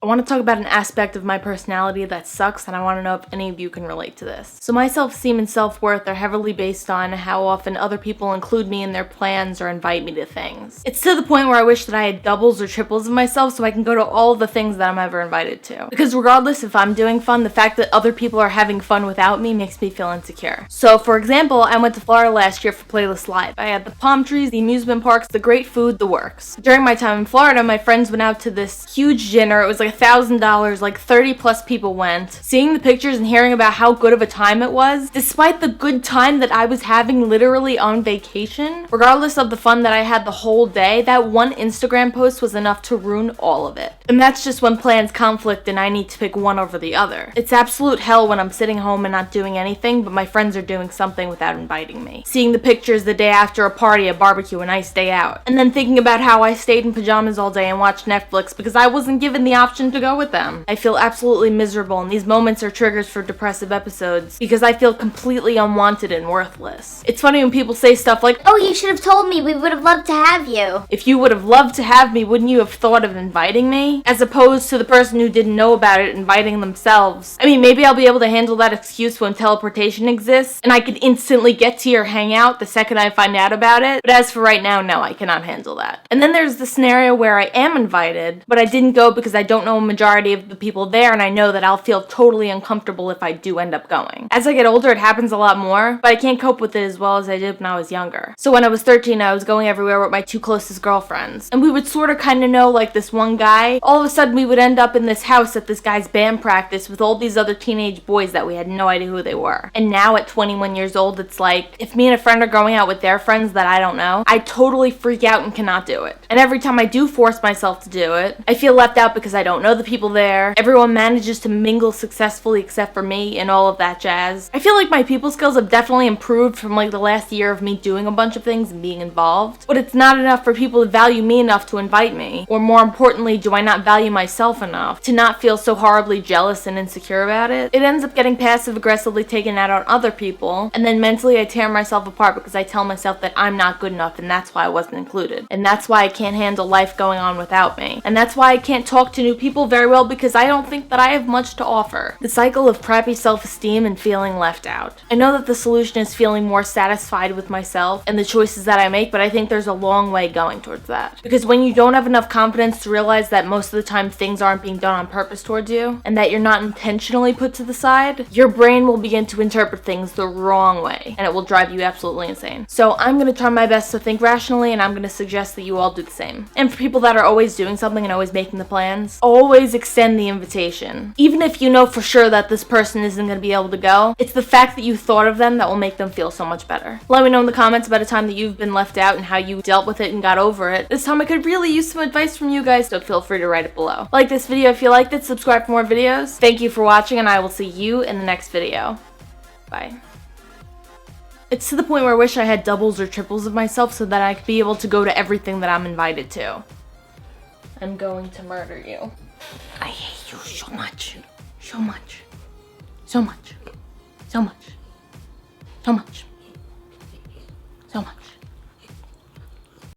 I want to talk about an aspect of my personality that sucks, and I want to know if any of you can relate to this. So my self-esteem and self-worth are heavily based on how often other people include me in their plans or invite me to things. It's to the point where I wish that I had doubles or triples of myself so I can go to all the things that I'm ever invited to. Because regardless if I'm doing fun, the fact that other people are having fun without me makes me feel insecure. So for example, I went to Florida last year for Playlist Live. I had the palm trees, the amusement parks, the great food, the works. During my time in Florida, my friends went out to this huge dinner. It was like $1,000, like 30 plus people went. Seeing the pictures and hearing about how good of a time it was, despite the good time that I was having literally on vacation, regardless of the fun that I had the whole day, that one Instagram post was enough to ruin all of it. And that's just when plans conflict and I need to pick one over the other. It's absolute hell when I'm sitting home and not doing anything, but my friends are doing something without inviting me. Seeing the pictures the day after a party, a barbecue, a nice day out. And then thinking about how I stayed in pajamas all day and watched Netflix because I wasn't given the option to go with them. I feel absolutely miserable, and these moments are triggers for depressive episodes because I feel completely unwanted and worthless. It's funny when people say stuff like, "Oh, you should have told me, we would have loved to have you." If you would have loved to have me, wouldn't you have thought of inviting me? As opposed to the person who didn't know about it inviting themselves. I mean, maybe I'll be able to handle that excuse when teleportation exists, and I could instantly get to your hangout the second I find out about it, but as for right now, no, I cannot handle that. And then there's the scenario where I am invited, but I didn't go because I don't know a majority of the people there, and I know that I'll feel totally uncomfortable if I do end up going. As I get older, it happens a lot more, but I can't cope with it as well as I did when I was younger. So when I was 13, I was going everywhere with my two closest girlfriends, and we would sort of kind of know like this one guy. All of a sudden, we would end up in this house at this guy's band practice with all these other teenage boys that we had no idea who they were. And now at 21 years old, it's like, if me and a friend are going out with their friends that I don't know, I totally freak out and cannot do it. And every time I do force myself to do it, I feel left out because I don't know the people there. Everyone manages to mingle successfully except for me and all of that jazz. I feel like my people skills have definitely improved from like the last year of me doing a bunch of things and being involved, but it's not enough for people to value me enough to invite me. Or more importantly, do I not value myself enough to not feel so horribly jealous and insecure about it? It ends up getting passive aggressively taken out on other people, and then mentally I tear myself apart because I tell myself that I'm not good enough and that's why I wasn't included. And that's why I can't handle life going on without me. And that's why I can't talk to new people very well because I don't think that I have much to offer. The cycle of crappy self-esteem and feeling left out. I know that the solution is feeling more satisfied with myself and the choices that I make, but I think there's a long way going towards that. Because when you don't have enough confidence to realize that most of the time things aren't being done on purpose towards you, and that you're not intentionally put to the side, your brain will begin to interpret things the wrong way, and it will drive you absolutely insane. So I'm going to try my best to think rationally, and I'm going to suggest that you all do the same. And for people that are always doing something and always making the plans, always extend the invitation. Even if you know for sure that this person isn't going to be able to go, it's the fact that you thought of them that will make them feel so much better. Let me know in the comments about a time that you've been left out and how you dealt with it and got over it. This time I could really use some advice from you guys, so feel free to write it below. Like this video if you liked it, subscribe for more videos. Thank you for watching, and I will see you in the next video. Bye. It's to the point where I wish I had doubles or triples of myself so that I could be able to go to everything that I'm invited to. I'm going to murder you. I hate you so much. So much. So much. So much.